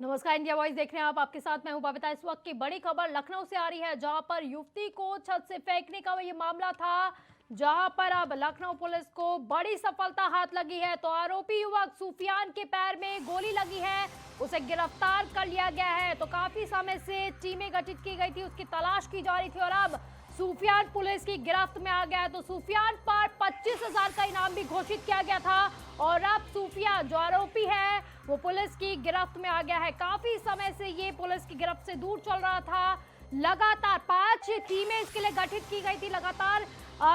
नमस्कार, India voice देख रहे हैं आप। आपके साथ मैं हूं बबीता। इस वक्त की बड़ी खबर लखनऊ से आ रही है, जहां पर युवती को छत से फेंकने का ये मामला था, जहां पर अब लखनऊ पुलिस को बड़ी सफलता हाथ लगी है। तो आरोपी युवक सुफियान के पैर में गोली लगी है, उसे गिरफ्तार कर लिया गया है। तो काफी समय से टीमें गठित की गई थी, उसकी तलाश की जा रही थी और अब सुफियान पुलिस की गिरफ्त में आ गया है। तो सुफियान पर 25,000 का इनाम भी घोषित किया गया था और अब सुफियान जो आरोपी है वो पुलिस की गिरफ्त में आ गया है। काफी समय से ये पुलिस की गिरफ्त से दूर चल रहा था। लगातार 5 टीमें इसके लिए गठित की गई थी, लगातार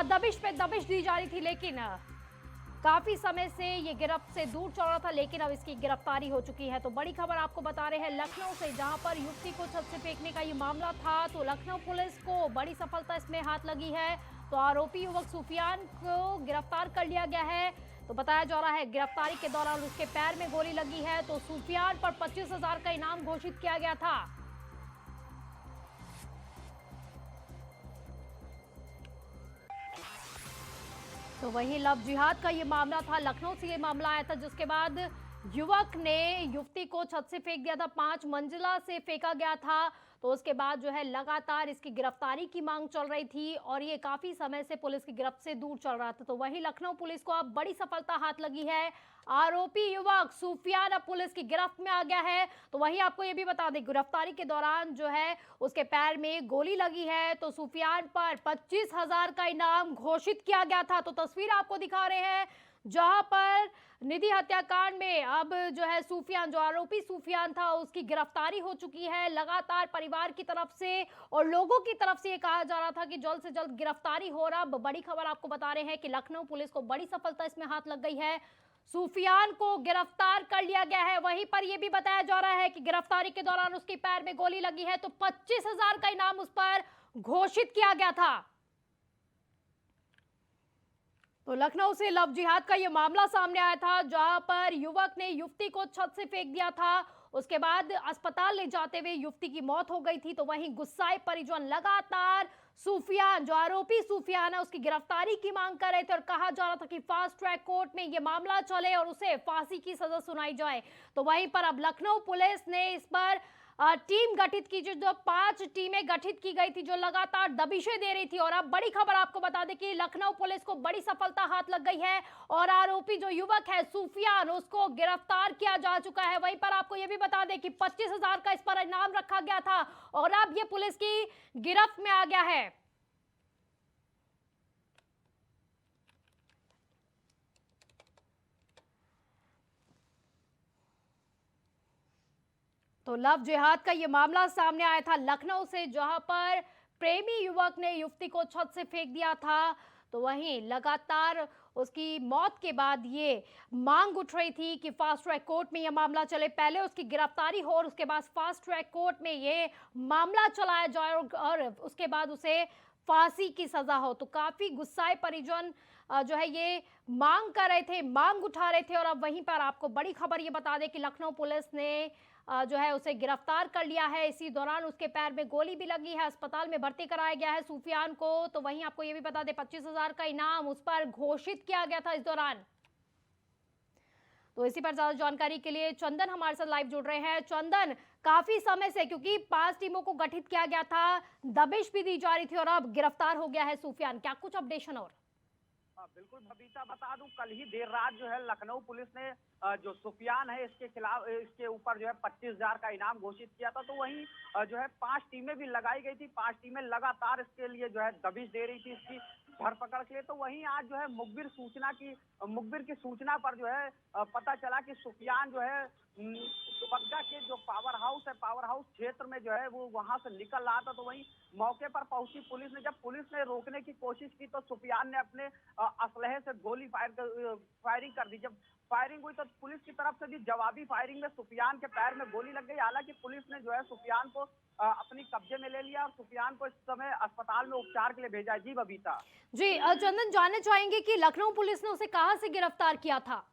दबिश पे दबिश दी जा रही थी, लेकिन काफी समय से ये गिरफ्त से दूर चल रहा था, लेकिन अब इसकी गिरफ्तारी हो चुकी है। तो बड़ी खबर आपको बता रहे हैं लखनऊ से, जहां पर युवती को छत से फेंकने का ये मामला था। तो लखनऊ पुलिस को बड़ी सफलता इसमें हाथ लगी है। तो आरोपी युवक सुफियान को गिरफ्तार कर लिया गया है। तो बताया जा रहा है गिरफ्तारी के दौरान उसके पैर में गोली लगी है। तो सुफियान पर 25,000 का इनाम घोषित किया गया था। तो वहीं लव जिहाद का ये मामला था, लखनऊ से ये मामला आया था, जिसके बाद युवक ने युवती को छत से फेंक दिया था, 5 मंजिला से फेंका गया था। तो उसके बाद जो है लगातार इसकी गिरफ्तारी की मांग चल रही थी और ये काफी समय से पुलिस की गिरफ्त से दूर चल रहा था। तो वहीं लखनऊ पुलिस को अब बड़ी सफलता हाथ लगी है। आरोपी युवक सुफियान अब पुलिस की गिरफ्त में आ गया है। तो वहीं आपको ये भी बता दें, गिरफ्तारी के दौरान जो है उसके पैर में गोली लगी है। तो सुफियान पर 25,000 का इनाम घोषित किया गया था। तो तस्वीर आपको दिखा रहे हैं, जहां पर निधि हत्याकांड में अब जो है सुफियान, जो आरोपी सुफियान था, उसकी गिरफ्तारी हो चुकी है। लगातार परिवार की तरफ से और लोगों की तरफ से ये कहा जा रहा था कि जल्द से जल्द गिरफ्तारी हो रहा। बड़ी खबर आपको बता रहे हैं कि लखनऊ पुलिस को बड़ी सफलता इसमें हाथ लग गई है। सुफियान को गिरफ्तार कर लिया गया है। वहीं पर यह भी बताया जा रहा है कि गिरफ्तारी के दौरान उसके पैर में गोली लगी है। तो 25,000 का इनाम उस पर घोषित किया गया था। तो लखनऊ से लव जिहाद का यह मामला सामने आया था, जहां पर युवक ने युवती को छत से फेंक दिया था। उसके बाद अस्पताल ले जाते हुए युवती की मौत हो गई थी। तो वहीं गुस्साए परिजन लगातार सुफियान, जो आरोपी सुफियान है, उसकी गिरफ्तारी की मांग कर रहे थे और कहा जा रहा था कि फास्ट ट्रैक कोर्ट में यह मामला चले और उसे फांसी की सजा सुनाई जाए। तो वहीं पर अब लखनऊ पुलिस ने इस पर टीम गठित की, जो 5 टीमें गठित की गई थी, जो लगातार दबिशें दे रही थी। और अब बड़ी खबर आपको बता दें कि लखनऊ पुलिस को बड़ी सफलता हाथ लग गई है और आरोपी जो युवक है सुफियान, उसको गिरफ्तार किया जा चुका है। वहीं पर आपको यह भी बता दें कि 25,000 का इस पर इनाम रखा गया था और अब ये पुलिस की गिरफ्त में आ गया है। तो लव जिहाद का ये मामला सामने आया था लखनऊ से, जहां पर प्रेमी युवक ने युवती को छत से फेंक दिया था। तो वहीं लगातार उसकी मौत के बाद ये मांग उठ रही थी कि फास्ट ट्रैक कोर्ट में यह मामला चले, पहले उसकी गिरफ्तारी हो और उसके बाद फास्ट ट्रैक कोर्ट में ये मामला चलाया जाए और उसके बाद उसे फांसी की सजा हो। तो काफी गुस्साए परिजन जो है ये मांग कर रहे थे, मांग उठा रहे थे। और अब वहीं पर आपको बड़ी खबर ये बता दें कि लखनऊ पुलिस ने जो है उसे गिरफ्तार कर लिया है। इसी दौरान उसके पैर में गोली भी लगी है, अस्पताल में भर्ती कराया गया है सुफियान को। तो वहीं आपको ये भी बता दें 25,000 का इनाम उस पर घोषित किया गया था इस दौरान। तो इसी पर ज्यादा जानकारी के लिए चंदन हमारे साथ लाइव जुड़ रहे हैं। चंदन, काफी समय से, क्योंकि 5 टीमों को गठित किया गया था, दबिश भी दी जा रही थी और अब गिरफ्तार हो गया है सुफियान, क्या कुछ अपडेशन? और बिल्कुल बबीता, बता दूं कल ही देर रात जो है लखनऊ पुलिस ने जो सुफियान है इसके खिलाफ, इसके ऊपर जो है 25,000 का इनाम घोषित किया था। तो वहीं जो है 5 टीमें भी लगाई गई थी, 5 टीमें लगातार इसके लिए जो है दबिश दे रही थी इसकी धरपकड़ के लिए। तो वहीं आज जो है मुखबिर की सूचना पर जो है पता चला कि सुफियान जो है दुबग्गा के जो पावर हाउस है, पावर हाउस क्षेत्र में जो है वो वहां से निकल रहा था। तो वहीं मौके पर पहुंची पुलिस ने, जब पुलिस ने रोकने की कोशिश की तो सुफियान ने अपने असलहे से गोली फायरिंग कर दी। जब फायरिंग हुई तो पुलिस की तरफ से भी जवाबी फायरिंग में सुफियान के पैर में गोली लग गई। हालांकि पुलिस ने जो है सुफियान को अपनी कब्जे में ले लिया और सुफियान को इस समय अस्पताल में उपचार के लिए भेजा है। जी बबीता। जी चंदन, जानना चाहेंगे कि लखनऊ पुलिस ने उसे कहां से गिरफ्तार किया था?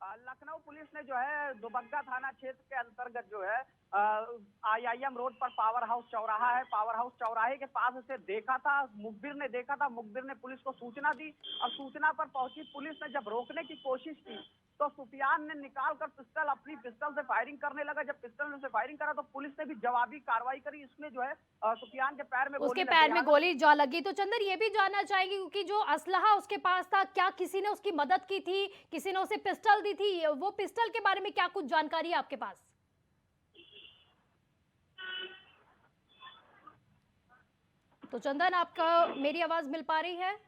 लखनऊ पुलिस ने जो है दुबग्गा थाना क्षेत्र के अंतर्गत जो है IIM रोड पर पावर हाउस चौराहा है, पावर हाउस चौराहे के पास उसे देखा था, मुखबिर ने देखा था। मुखबिर ने पुलिस को सूचना दी और सूचना पर पहुंची पुलिस ने जब रोकने की कोशिश की तो सुफियान ने निकालकर अपनी पिस्टल से फायरिंग करने लगा। जब पिस्टल से फायरिंग करा तो पुलिस ने भी जवाबी कार्रवाई करी। इसमें जो है सुफियान के पैर में उसके गोली लग पैर गई। में गोली जा लगी। तो चंदन ये भी जानना चाहेंगे क्योंकि जो असलहा उसके पास था, क्या किसी ने उसकी मदद की थी, किसी ने उसे पिस्टल दी थी? वो पिस्टल के बारे में क्या कुछ जानकारी है आपके पास? तो चंदन, आपका मेरी आवाज मिल पा रही है?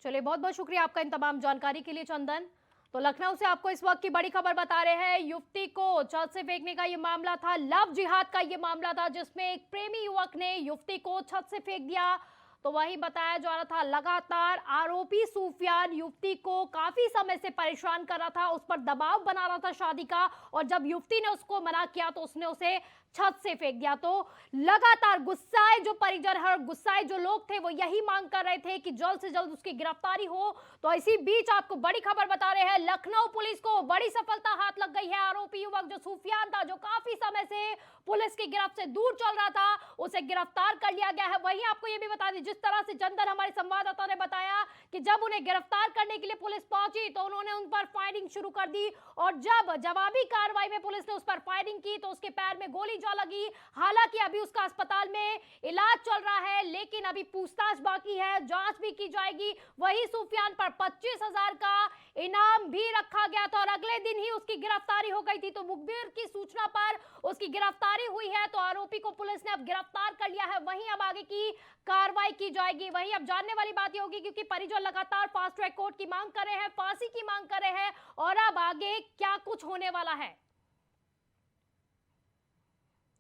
चलिए, बहुत बहुत शुक्रिया आपका इन तमाम जानकारी के लिए चंदन। तो लखनऊ से आपको इस वक्त की बड़ी खबर बता रहे हैं। युवती को छत से फेंकने का ये मामला था, लव जिहाद का ये मामला था, जिसमें एक प्रेमी युवक ने युवती को छत से फेंक दिया। तो वही बताया जा रहा था, लगातार आरोपी सुफियान युवती को काफी समय से परेशान कर रहा था, उस पर दबाव बना रहा था शादी का, और जब युवती ने उसको मना किया तो उसने उसे छत से फेंक दिया। तो लगातार गुस्साए जो परिजन है और गुस्साए जो लोग थे वो यही मांग कर रहे थे कि जल्द से जल्द उसकी गिरफ्तारी हो। तो इसी बीच आपको बड़ी खबर बता रहे हैं, लखनऊ पुलिस को बड़ी सफलता हाथ लग गई है। आरोपी युवक जो सुफियान था, जो काफी समय से पुलिस की गिरफ्त से दूर चल रहा था, उसे गिरफ्तार कर लिया गया है। वहीं आपको यह भी बता दें, जिस तरह से चंदन हमारे संवाददाता ने बताया कि जब उन्हें गिरफ्तार करने के लिए पुलिस पहुंची तो उन्होंने उन पर फायरिंग शुरू कर दी, और जब जवाबी कार्रवाई में पुलिस ने उस पर फायरिंग की तो उसके पैर में गोली जा लगी। हालांकि अभी उसका अस्पताल में इलाज चल रहा है, लेकिन अभी पूछताछ बाकी है, जांच भी की जाएगी। वही सुफियान पर 25,000 का इनाम भी रखा गया था और अगले दिन ही उसकी गिरफ्तारी हो गई थी। तो मुखबिर की सूचना पर उसकी गिरफ्तारी हुई है, तो आरोपी को पुलिस ने अब गिरफ्तार कर लिया है। वहीं अब आगे की कार्रवाई की जाएगी। वहीं अब जानने वाली बात यह होगी, क्योंकि परिजन लगातार फास्ट ट्रैक कोर्ट की मांग कर रहे हैं, फांसी की मांग कर रहे हैं, और अब आगे क्या कुछ होने वाला है।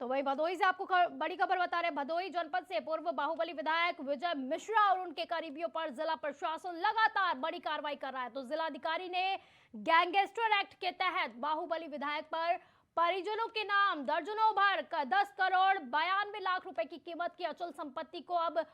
तो वही भदोही से आपको बड़ी खबर बता रहे हैं। भदोही जनपद से पूर्व बाहुबली विधायक विजय मिश्रा और उनके करीबियों पर जिला प्रशासन लगातार बड़ी कार्रवाई कर रहा है। तो जिलाधिकारी ने गैंगस्टर एक्ट के तहत बाहुबली विधायक पर परिजनों के नाम दर्जनों भर 10 करोड़ 92 लाख रुपए की कीमत की अचल संपत्ति को अब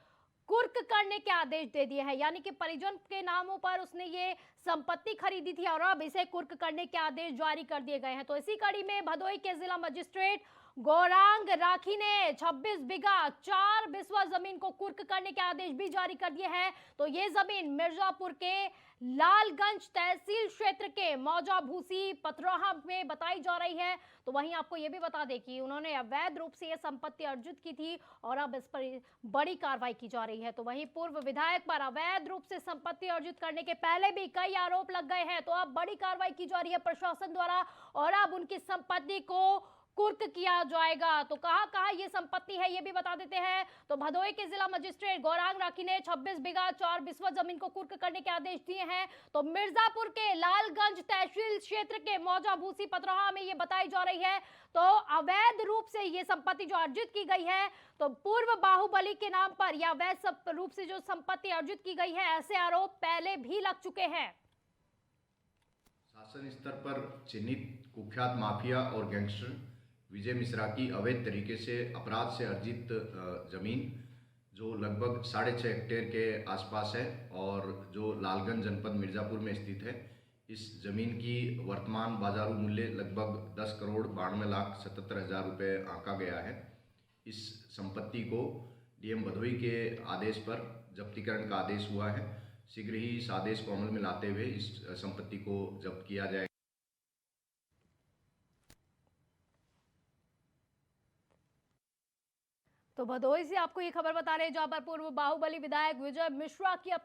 कुर्क करने के आदेश दे दिए हैं। यानी कि परिजन के नामों पर उसने ये संपत्ति खरीदी थी और अब इसे कुर्क करने के आदेश जारी कर दिए गए हैं। तो इसी कड़ी में भदोही के जिला मजिस्ट्रेट गौरांग राखी ने 26 बीघा 4 बिस्वा जमीन को कुर्क करने के आदेश भी जारी कर दिए हैं। तो ये जमीन मिर्जापुर के लालगंज तहसील क्षेत्र के मौजा भूसी पथरोहा में बताई जा रही है। तो वहीं आपको ये भी बता दें कि उन्होंने अवैध रूप से ये संपत्ति अर्जित की थी और अब इस पर बड़ी कार्रवाई की जा रही है। तो वहीं पूर्व विधायक पर अवैध रूप से संपत्ति अर्जित करने के पहले भी कई आरोप लग गए हैं। तो अब बड़ी कार्रवाई की जा रही है प्रशासन द्वारा और अब उनकी संपत्ति को कुर्क किया जाएगा। तो कहां कहां ये संपत्ति है ये भी बता देते हैं। तो भदोही के जिला मजिस्ट्रेट गौरांग राखी ने 26 बीघा 4 बिस्वा जमीन को कुर्क करने के आदेश दिए हैं। तो मिर्जापुर के लालगंज तहसील क्षेत्र के मौजा भूसी पथरोहा में ये बताई जा रही है। तो अवैध रूप से ये संपत्ति जो अर्जित की गई है, तो पूर्व बाहुबली के नाम पर या अवैध रूप से जो संपत्ति अर्जित की गई है, ऐसे आरोप पहले भी लग चुके हैं। शासन स्तर पर चिन्हित कुख्यात माफिया और गैंगस्टर विजय मिश्रा की अवैध तरीके से अपराध से अर्जित जमीन जो लगभग 6.5 हेक्टेयर के आसपास है और जो लालगंज जनपद मिर्जापुर में स्थित है, इस जमीन की वर्तमान बाजारू मूल्य लगभग 10 करोड़ 92 लाख 77 हज़ार रुपये आंका गया है। इस संपत्ति को डीएम भदोही के आदेश पर जब्तीकरण का आदेश हुआ है। शीघ्र ही इस आदेश को अमल में लाते हुए इस संपत्ति को जब्त किया जाएगा। तो भदोही से आपको ये खबर बता रहे हैं, जहां पर पूर्व बाहुबली विधायक विजय मिश्रा की अब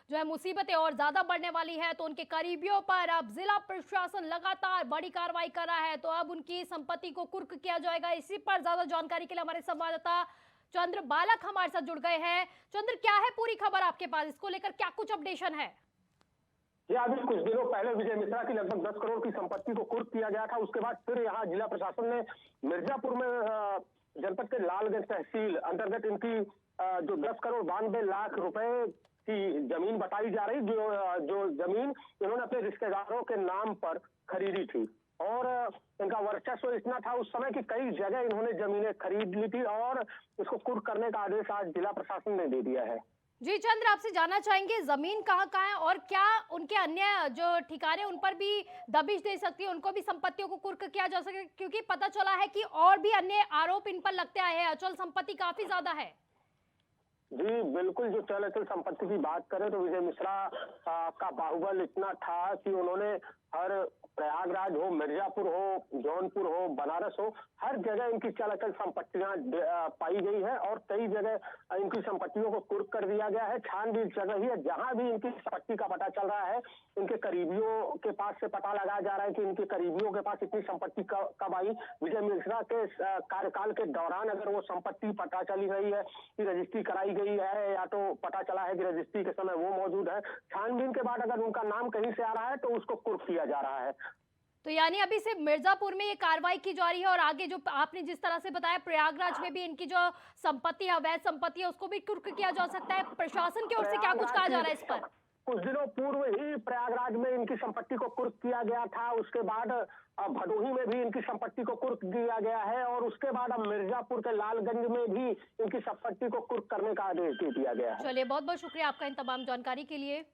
जो है मुसीबतें और ज्यादा बढ़ने वाली है। तो उनके करीबियों पर अब जिला प्रशासन लगातार बड़ी कार्रवाई कर रहा है। तो अब उनकी संपत्ति को कुर्क किया जाएगा। इसी पर ज्यादा जानकारी के लिए हमारे संवाददाता चंद्र बालक हमारे साथ जुड़ गए हैं। चंद्र, क्या है पूरी खबर आपके पास, इसको लेकर क्या कुछ अपडेशन है? अभी कुछ दिनों पहले विजय मिश्रा की लगभग 10 करोड़ की संपत्ति को कुर्क किया गया था। उसके बाद फिर यहाँ जिला प्रशासन ने मिर्जापुर में जनपद के लालगंज तहसील अंतर्गत इनकी जो 10 करोड़ 92 लाख रुपए की जमीन बताई जा रही, जो जमीन इन्होंने अपने रिश्तेदारों के नाम पर खरीदी थी और इनका वर्चस्व इतना था उस समय कि कई जगह इन्होंने जमीनें खरीद ली थी और इसको कुर्क करने का आदेश आज जिला प्रशासन ने दे दिया है। जी चंद्र, आपसे जानना चाहेंगे जमीन कहाँ कहाँ है और क्या उनके अन्य जो ठिकाने उन पर भी दबिश दे सकती है, उनको भी संपत्तियों को कुर्क किया जा सके, क्योंकि पता चला है कि और भी अन्य आरोप इन पर लगते आए हैं, अचल संपत्ति काफी ज्यादा है। जी बिल्कुल, जो चल अचल संपत्ति की बात करें तो विजय मिश्रा का बाहुबल इतना था कि उन्होंने हर प्रयागराज हो, मिर्जापुर हो, जौनपुर हो, बनारस हो, हर जगह इनकी चल अचल संपत्तियां पाई गई है और कई जगह इनकी संपत्तियों को कुर्क कर दिया गया है। छानबीन चल रही है, जहां भी इनकी संपत्ति का पता चल रहा है, इनके करीबियों के पास से पता लगाया जा रहा है कि इनके करीबियों के पास इतनी संपत्ति कब आई। विजय मिश्रा के कार्यकाल के दौरान अगर वो संपत्ति पता चली रही है कि रजिस्ट्री कराई गई है या तो पता चला है कि रजिस्ट्री के समय वो मौजूद है, छानबीन के बाद अगर उनका नाम कहीं से आ रहा है तो उसको कुर्क किया जा रहा है। तो यानी अभी सिर्फ मिर्जापुर में ये कार्रवाई की जा रही है और आगे जो आपने जिस तरह से बताया प्रयागराज में भी इनकी जो संपत्ति है, अवैध संपत्ति है, उसको भी कुर्क किया जा सकता है। प्रशासन की ओर से क्या कुछ कहा जा रहा है इस पर? कुछ दिनों पूर्व ही प्रयागराज में इनकी संपत्ति को कुर्क किया गया था, उसके बाद भदोही में भी इनकी संपत्ति को कुर्क किया गया है और उसके बाद अब मिर्जापुर के लालगंज में भी इनकी संपत्ति को कुर्क करने का आदेश दे दिया गया है। चलिए, बहुत बहुत शुक्रिया आपका इन तमाम जानकारी के लिए।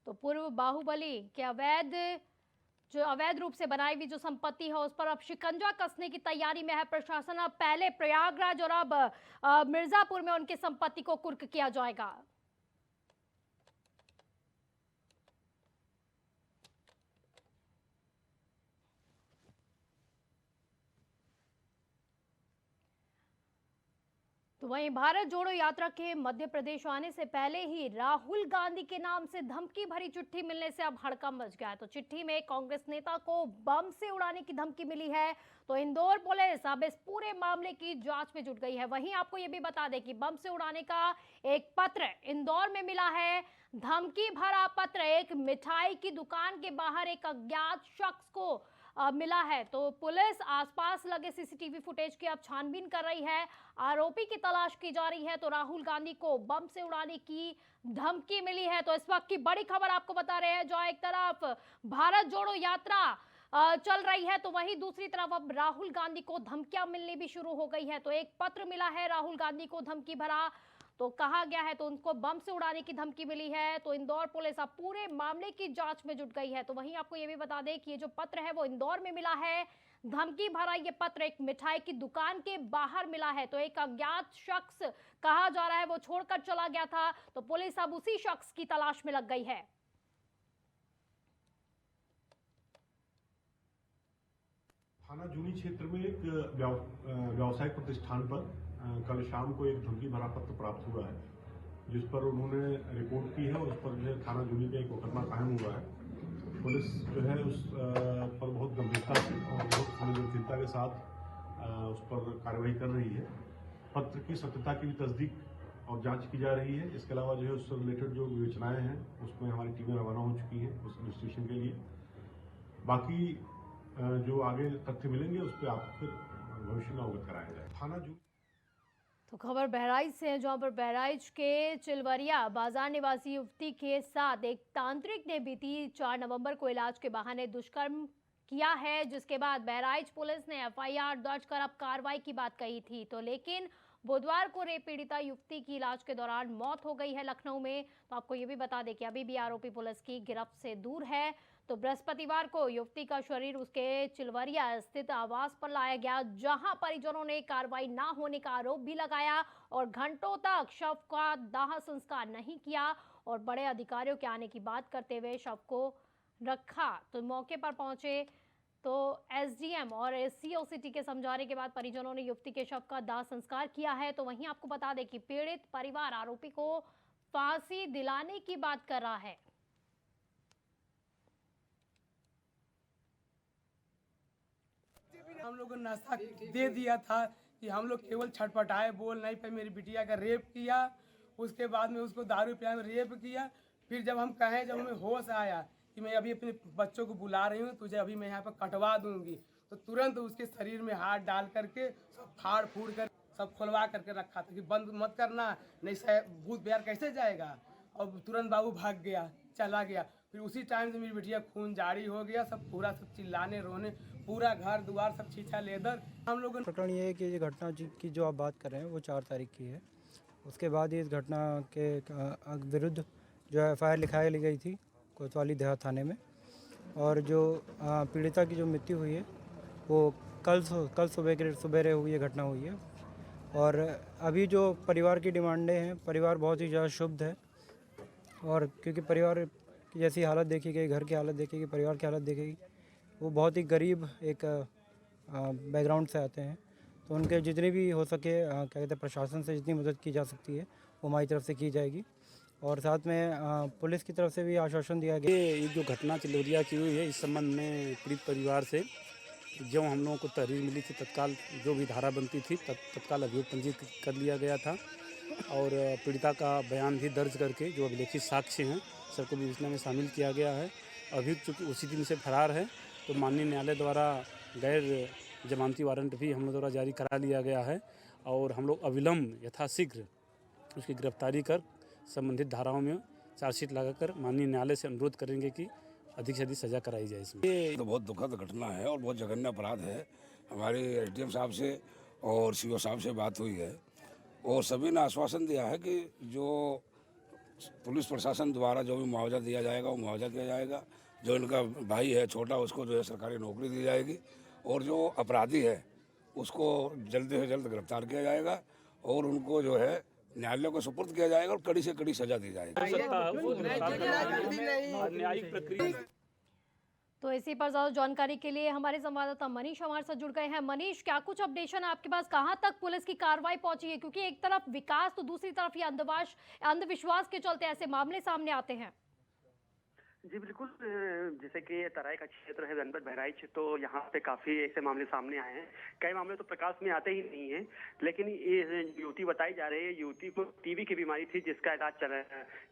तो पूर्व बाहुबली के अवैध रूप से बनाई हुई जो संपत्ति है उस पर अब शिकंजा कसने की तैयारी में है प्रशासन। अब पहले प्रयागराज और अब मिर्जापुर में उनकी संपत्ति को कुर्क किया जाएगा। तो वहीं भारत जोड़ो यात्रा के मध्य प्रदेश आने से पहले ही राहुल गांधी के नाम से धमकी भरी चिट्ठी मिलने से अब हड़कंप मच गया है। तो चिट्ठी में कांग्रेस नेता को बम से उड़ाने की धमकी मिली है। तो इंदौर पुलिस अब इस पूरे मामले की जांच में जुट गई है। वहीं आपको ये भी बता दें कि बम से उड़ाने का एक पत्र इंदौर में मिला है। धमकी भरा पत्र एक मिठाई की दुकान के बाहर एक अज्ञात शख्स को मिला है। तो पुलिस आसपास लगे सीसीटीवी फुटेज की अब छानबीन कर रही है। आरोपी की तलाश की जा रही है। तो राहुल गांधी को बम से उड़ाने की धमकी मिली है। तो इस वक्त की बड़ी खबर आपको बता रहे हैं, जो एक तरफ भारत जोड़ो यात्रा चल रही है तो वहीं दूसरी तरफ अब राहुल गांधी को धमकियां मिलनी भी शुरू हो गई है। तो एक पत्र मिला है राहुल गांधी को धमकी भरा, तो कहा गया है तो उनको बम से उड़ाने की धमकी मिली है। तो इंदौर पुलिस अब पूरे मामले की जांच में जुट गई है। तो वहीं आपको ये भी बता दें कि ये जो पत्र है वो इंदौर में मिला है। धमकी भरा ये पत्र एक मिठाई की दुकान के बाहर मिला है। तो एक अज्ञात शख्स कहा जा रहा है वो छोड़कर चला गया था। तो पुलिस अब उसी शख्स की तलाश में लग गई है। थाना जूनी क्षेत्र में एक व्यावसायिक प्रतिष्ठान पर कल शाम को एक धमकी भरा पत्र प्राप्त हुआ है, जिस पर उन्होंने रिपोर्ट की है और उस पर जो है थाना जूनी का एक मुकदमा कायम हुआ है। पुलिस जो है उस पर बहुत गंभीरता से और बहुत संवेदनशीलता के साथ उस पर कार्रवाई कर रही है। पत्र की सत्यता की भी तस्दीक और जांच की जा रही है। इसके अलावा जो है उससे रिलेटेड जो विवेचनाएं हैं उसमें हमारी टीमें रवाना हो चुकी हैं उस इन्वेस्टिगेशन के लिए। बाकी जो आगे तथ्य मिलेंगे उस पर आपको फिर भविष्य में अवगत कराया जाए। थाना जूनी। तो खबर बहराइच से है, जहां पर बहराइच के चिलवरिया बाजार निवासी युवती के साथ एक तांत्रिक ने बीती 4 नवंबर को इलाज के बहाने दुष्कर्म किया है, जिसके बाद बहराइच पुलिस ने एफआईआर दर्ज कर अब कार्रवाई की बात कही थी। तो लेकिन बुधवार को रेप पीड़िता युवती की इलाज के दौरान मौत हो गई है लखनऊ में। तो आपको ये भी बता दें कि अभी भी आरोपी पुलिस की गिरफ्त से दूर है। तो बृहस्पतिवार को युवती का शरीर उसके चिलवरिया स्थित आवास पर लाया गया, जहां परिजनों ने कार्रवाई ना होने का आरोप भी लगाया और घंटों तक शव का दाह संस्कार नहीं किया और बड़े अधिकारियों के आने की बात करते हुए शव को रखा। तो मौके पर पहुंचे तो एसडीएम और सीओ सिटी के समझाने के बाद परिजनों ने युवती के शव का दाह संस्कार किया है। तो वहीं आपको बता दें कि पीड़ित परिवार आरोपी को फांसी दिलाने की बात कर रहा है। हम लोग को नाश्ता दे दिया था कि हम लोग केवल छटपटाए, बोल नहीं पाए। मेरी बिटिया का रेप किया, उसके बाद में उसको दारू पिला में रेप किया। फिर जब हम कहें, जब हमें होश आया कि मैं अभी अपने बच्चों को बुला रही हूँ, तुझे अभी मैं यहाँ पर कटवा दूंगी, तो तुरंत उसके शरीर में हाथ डाल करके सब फाड़ फूड़ कर सब खुलवा करके रखा था कि बंद मत करना, नहीं भूत बिहार कैसे जाएगा। और तुरंत बाबू भाग गया, चला गया। फिर उसी टाइम से मेरी बिटिया खून जारी हो गया, सब पूरा सब चिल्लाने रोने, पूरा घर द्वार सब छीछा लेदर। हम लोगों प्रकरण ये है कि ये घटना की जो आप बात कर रहे हैं वो 4 तारीख की है। उसके बाद ही इस घटना के विरुद्ध जो एफआईआर लिखाई गई थी कोतवाली देहात थाने में। और जो पीड़िता की जो मृत्यु हुई है वो कल सुबह हुई ये घटना हुई है। और अभी जो परिवार की डिमांडें हैं, परिवार बहुत ही ज़्यादा शुभ है। और क्योंकि परिवार की जैसी हालत देखी गई, घर की हालत देखी गई, परिवार की हालत देखी गई, वो बहुत ही गरीब एक बैकग्राउंड से आते हैं। तो उनके जितनी भी हो सके क्या कहते हैं, प्रशासन से जितनी मदद की जा सकती है वो हमारी तरफ से की जाएगी। और साथ में पुलिस की तरफ से भी आश्वासन दिया गया। ये जो घटना चिलौरिया की हुई है, इस संबंध में पीड़ित परिवार से जो हम लोगों को तहरीर मिली थी, तत्काल जो भी धारा बनती थी तत्काल अभियोग पंजीकृत कर लिया गया था। और पीड़िता का बयान भी दर्ज करके जो अभिलेखित साक्ष्य हैं सबको विवेचना में शामिल किया गया है। अभियुक्त चूँकि उसी दिन से फरार है, तो माननीय न्यायालय द्वारा गैर जमानती वारंट भी हम लोग द्वारा जारी करा लिया गया है। और हम लोग अविलंब यथाशीघ्र उसकी गिरफ्तारी कर संबंधित धाराओं में चार्जशीट लगाकर माननीय न्यायालय से अनुरोध करेंगे कि अधिक से अधिक सजा कराई जाए। इसमें ये तो बहुत दुखद घटना है और बहुत जघन्य अपराध है। हमारे एसडीएम साहब से और सीओ साहब से बात हुई है और सभी ने आश्वासन दिया है कि जो पुलिस प्रशासन द्वारा जो भी मुआवजा दिया जाएगा वो मुआवजा दिया जाएगा। जो इनका भाई है छोटा, उसको जो है सरकारी नौकरी दी जाएगी और जो अपराधी है उसको जल्द से जल्द गिरफ्तार किया जाएगा और उनको जो है न्यायालय को सुपुर्द किया जाएगा और कड़ी से कड़ी सजा दी जाएगी। न्यायिक प्रक्रिया। तो इसी पर ज्यादा जानकारी के लिए हमारे संवाददाता मनीष हमारे साथ जुड़ गए हैं। मनीष, क्या कुछ अपडेशन है आपके पास, कहां तक पुलिस की कार्रवाई पहुंची है? क्योंकि एक तरफ विकास तो दूसरी तरफ ये अंधविश्वास के चलते ऐसे मामले सामने आते हैं। जी बिल्कुल, जैसे कि तराई का क्षेत्र है जनपद बहराइच, तो यहाँ पे काफी ऐसे मामले सामने आए हैं। कई मामले तो प्रकाश में आते ही नहीं हैं, लेकिन ये युवती बताई जा रही है, युवती को टीबी की बीमारी थी जिसका इलाज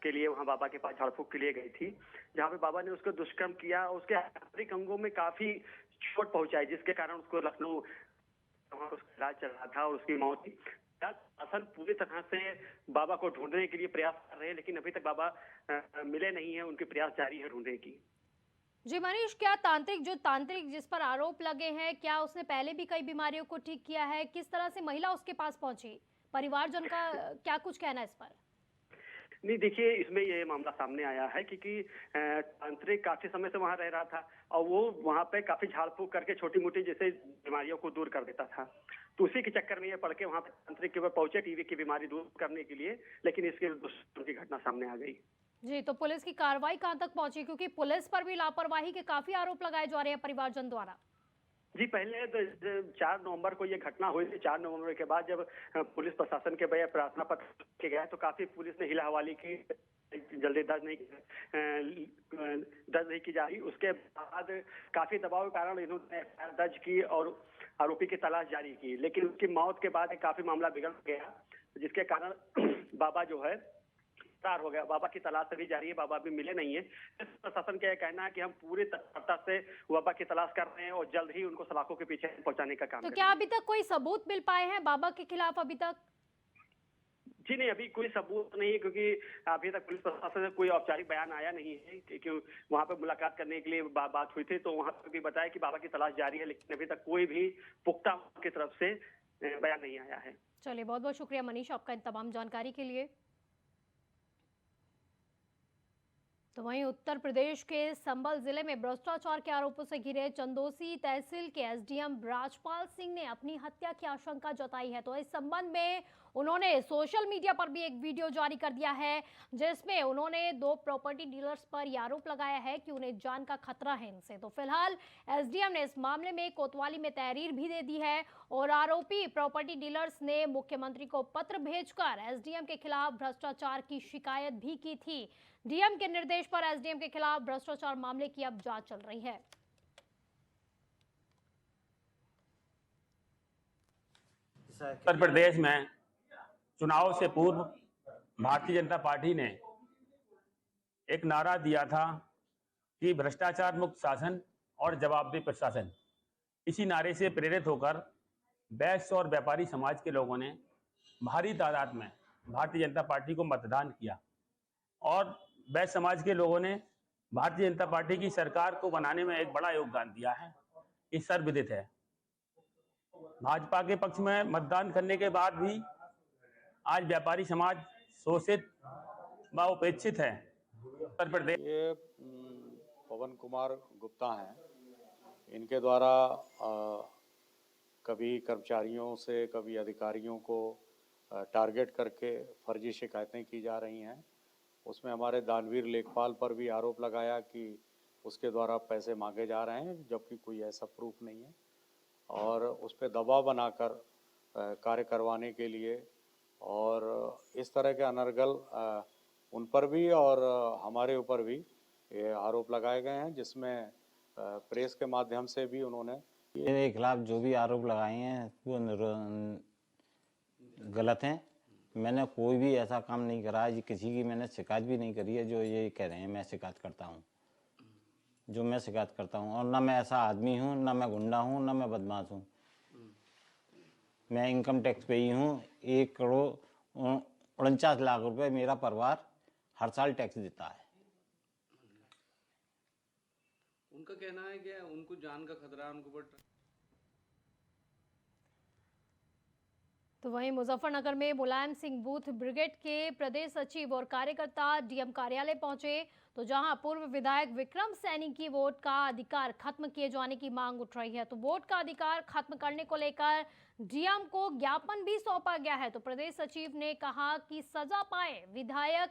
के लिए वहाँ बाबा के पास झाड़ फूक के लिए गई थी, जहाँ पे बाबा ने उसको दुष्कर्म किया और उसके आंतरिक अंगों में काफी चोट पहुंचाई, जिसके कारण उसको लखनऊ वहाँ उसका इलाज चल रहा था और उसकी मौत थी। शासन पूरी तरह से बाबा को ढूंढने के लिए प्रयास कर रहे हैं, लेकिन अभी तक बाबा मिले नहीं है, उनके प्रयास जारी है ढूंढने की। जी मनीष, क्या तांत्रिक जिस पर आरोप लगे हैं, क्या उसने पहले भी कई बीमारियों को ठीक किया है? किस तरह से महिला उसके पास पहुंची? परिवारजन का क्या कुछ कहना है इस पर? नहीं, देखिए, इसमें ये मामला सामने आया है क्योंकि तांत्रिक काफी समय से वहां रह रहा था और वो वहां पे काफी झाड़ फूक करके छोटी मोटी जैसे बीमारियों को दूर कर देता था। तो उसी के चक्कर में ये पड़ के वहां पे तांत्रिक के ऊपर पहुंचे टीबी की बीमारी दूर करने के लिए, लेकिन इसके दुष्कर्म की घटना सामने आ गई। जी, तो पुलिस की कार्रवाई कहां तक पहुंची? क्योंकि पुलिस पर भी लापरवाही के काफी आरोप लगाए जा रहे हैं परिवारजन द्वारा। जी, पहले तो 4 नवंबर को ये घटना हुई थी। 4 नवंबर के बाद जब पुलिस प्रशासन के भैया प्रार्थना पत्र के गया तो काफी पुलिस ने हिला हवाली की, जल्दी दर्ज नहीं की जा रही। उसके बाद काफी दबाव के कारण इन्होंने एफआईआर दर्ज की और आरोपी की तलाश जारी की, लेकिन उसकी मौत के बाद काफी मामला बिगड़ गया, जिसके कारण बाबा जो है फरार हो गया। बाबा की तलाश अभी जारी है, बाबा अभी मिले नहीं है। प्रशासन का यह कहना है कि हम पूरी तत्परता से बाबा की तलाश कर रहे हैं और जल्द ही उनको सलाखों के पीछे पहुंचाने का काम तो करेंगे। क्या अभी तक कोई सबूत मिल पाए हैं बाबा के खिलाफ अभी तक? जी नहीं, अभी कोई सबूत नहीं है क्योंकि अभी तक पुलिस प्रशासन से कोई औपचारिक बयान आया नहीं है। क्योंकि वहां पे मुलाकात करने के लिए बात हुई थी तो वहां पर भी बताया कि बाबा की तलाश जारी है, लेकिन अभी तक कोई भी पुख्ता की तरफ से बयान नहीं आया है। चलिए, बहुत बहुत शुक्रिया मनीष आपका इन तमाम जानकारी के लिए। तो वहीं उत्तर प्रदेश के संभल जिले में भ्रष्टाचार के आरोपों से घिरे चंदोसी तहसील के एसडीएम राजपाल सिंह ने अपनी हत्या की आशंका जताई है। तो इस संबंध में उन्होंने सोशल मीडिया पर भी एक वीडियो जारी कर दिया है, जिसमें उन्होंने 2 प्रॉपर्टी डीलर्स पर यह आरोप लगाया है कि उन्हें जान का खतरा है इनसे। तो फिलहाल एसडीएम ने इस मामले में कोतवाली में तहरीर भी दे दी है और आरोपी प्रॉपर्टी डीलर्स ने मुख्यमंत्री को पत्र भेजकर एसडीएम के खिलाफ भ्रष्टाचार की शिकायत भी की थी। डीएम के निर्देश पर एसडीएम के खिलाफ भ्रष्टाचार मामले की अब जांच चल रही है। उत्तर प्रदेश में चुनाव से पूर्व भारतीय जनता पार्टी ने एक नारा दिया था कि भ्रष्टाचार मुक्त शासन और जवाबदेह प्रशासन। इसी नारे से प्रेरित होकर वैश्य और व्यापारी समाज के लोगों ने भारी तादाद में भारतीय जनता पार्टी को मतदान किया और वैश्य समाज के लोगों ने भारतीय जनता पार्टी की सरकार को बनाने में एक बड़ा योगदान दिया है। ये सर्वविदित है। भाजपा के पक्ष में मतदान करने के बाद भी आज व्यापारी समाज शोषित व उपेक्षित है। उत्तर प्रदेश ये पवन कुमार गुप्ता हैं, इनके द्वारा कभी कर्मचारियों से, कभी अधिकारियों को टारगेट करके फर्जी शिकायतें की जा रही हैं। उसमें हमारे दानवीर लेखपाल पर भी आरोप लगाया कि उसके द्वारा पैसे मांगे जा रहे हैं, जबकि कोई ऐसा प्रूफ नहीं है, और उस पर दबाव बनाकर कार्य करवाने के लिए और इस तरह के अनर्गल उन पर भी और हमारे ऊपर भी ये आरोप लगाए गए हैं, जिसमें प्रेस के माध्यम से भी उन्होंने मेरे खिलाफ जो भी आरोप लगाए हैं वो गलत हैं। मैंने कोई भी ऐसा काम नहीं करा है, किसी की मैंने शिकायत भी नहीं करी है जो ये कह रहे हैं मैं शिकायत करता हूँ। जो मैं शिकायत करता हूँ, और ना मैं ऐसा आदमी हूँ, ना मैं गुंडा हूँ, ना मैं बदमाश हूँ। मैं इनकम टैक्स पेई हूँ। 1,49,00,000 रुपए मेरा परिवार हर साल टैक्स देता है। उनका कहना है कि उनको जान का खतरा है, उनको ऊपर। तो वहीं मुजफ्फरनगर में मुलायम सिंह बूथ ब्रिगेड के प्रदेश सचिव और कार्यकर्ता डीएम कार्यालय पहुंचे, तो जहां पूर्व विधायक विक्रम सैनी की वोट का अधिकार खत्म किए जाने की मांग उठ रही है। तो वोट का अधिकार खत्म करने को लेकर डीएम को ज्ञापन भी सौंपा गया है। तो प्रदेश सचिव ने कहा कि सजा पाए विधायक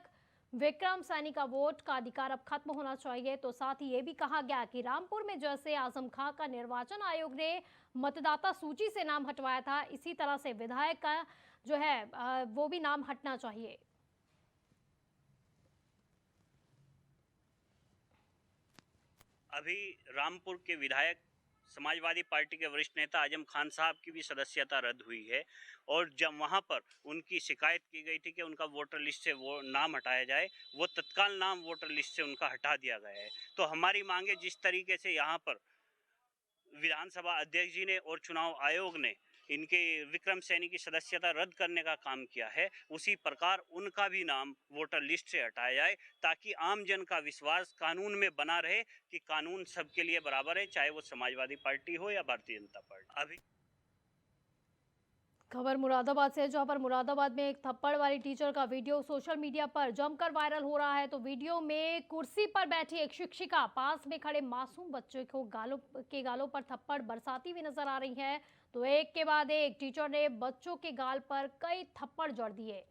विक्रम सैनी का वोट का अधिकार अब खत्म होना चाहिए। तो साथ ही ये भी कहा गया कि रामपुर में जैसे आजम खां का निर्वाचन आयोग ने मतदाता सूची से नाम हटवाया था, इसी तरह से विधायक का जो है वो भी नाम हटना चाहिए। अभी रामपुर के विधायक समाजवादी पार्टी के वरिष्ठ नेता आजम खान साहब की भी सदस्यता रद्द हुई है, और जब वहां पर उनकी शिकायत की गई थी कि उनका वोटर लिस्ट से वो नाम हटाया जाए, वो तत्काल नाम वोटर लिस्ट से उनका हटा दिया गया है। तो हमारी मांगे जिस तरीके से यहाँ पर विधानसभा अध्यक्ष जी ने और चुनाव आयोग ने इनके विक्रम सैनी की सदस्यता रद्द करने का काम किया है, उसी प्रकार उनका भी नाम वोटर लिस्ट से हटाया जाए, ताकि आम जन का विश्वास कानून में बना रहे कि कानून सबके लिए बराबर है, चाहे वो समाजवादी पार्टी हो या भारतीय जनता पार्टी। अभी खबर मुरादाबाद से, जहां पर मुरादाबाद में एक थप्पड़ वाली टीचर का वीडियो सोशल मीडिया पर जमकर वायरल हो रहा है। तो वीडियो में कुर्सी पर बैठी एक शिक्षिका पास में खड़े मासूम बच्चे को गालों पर थप्पड़ बरसाती हुई नजर आ रही है। तो एक के बाद एक टीचर ने बच्चों के गाल पर कई थप्पड़ जड़ दिए।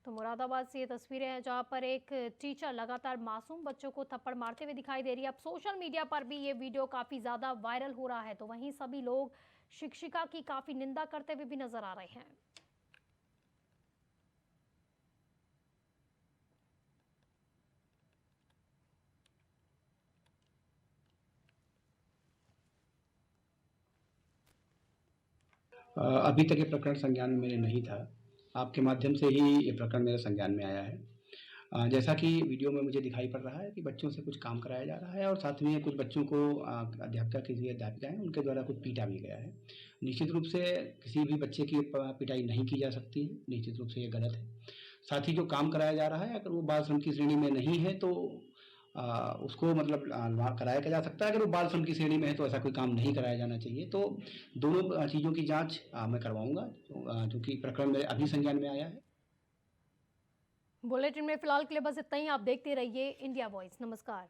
तो मुरादाबाद से ये तस्वीरें हैं जहां पर एक टीचर लगातार मासूम बच्चों को थप्पड़ मारते हुए दिखाई दे रही है। अब सोशल मीडिया पर भी ये वीडियो काफी ज्यादा वायरल हो रहा है। तो वहीं सभी लोग शिक्षिका की काफी निंदा करते हुए भी नजर आ रहे हैं। अभी तक ये प्रकरण संज्ञान में मेरे नहीं था। आपके माध्यम से ही ये प्रकरण मेरे संज्ञान में आया है। जैसा कि वीडियो में मुझे दिखाई पड़ रहा है कि बच्चों से कुछ काम कराया जा रहा है और साथ में कुछ बच्चों को अध्यापिका हैं उनके द्वारा कुछ पीटा भी गया है। निश्चित रूप से किसी भी बच्चे की पिटाई नहीं की जा सकती है, निश्चित रूप से ये गलत है। साथ ही जो काम कराया जा रहा है अगर वो बाल श्रम की श्रेणी में नहीं है तो उसको मतलब कराया जा सकता है। अगर वो बाल श्रम की श्रेणी में है तो ऐसा कोई काम नहीं कराया जाना चाहिए। तो दोनों चीज़ों की जांच मैं करवाऊंगा, जो कि प्रकरण मेरे अभी संज्ञान में आया है। बुलेटिन में फिलहाल के लिए बस इतना ही। आप देखते रहिए इंडिया वॉइस। नमस्कार।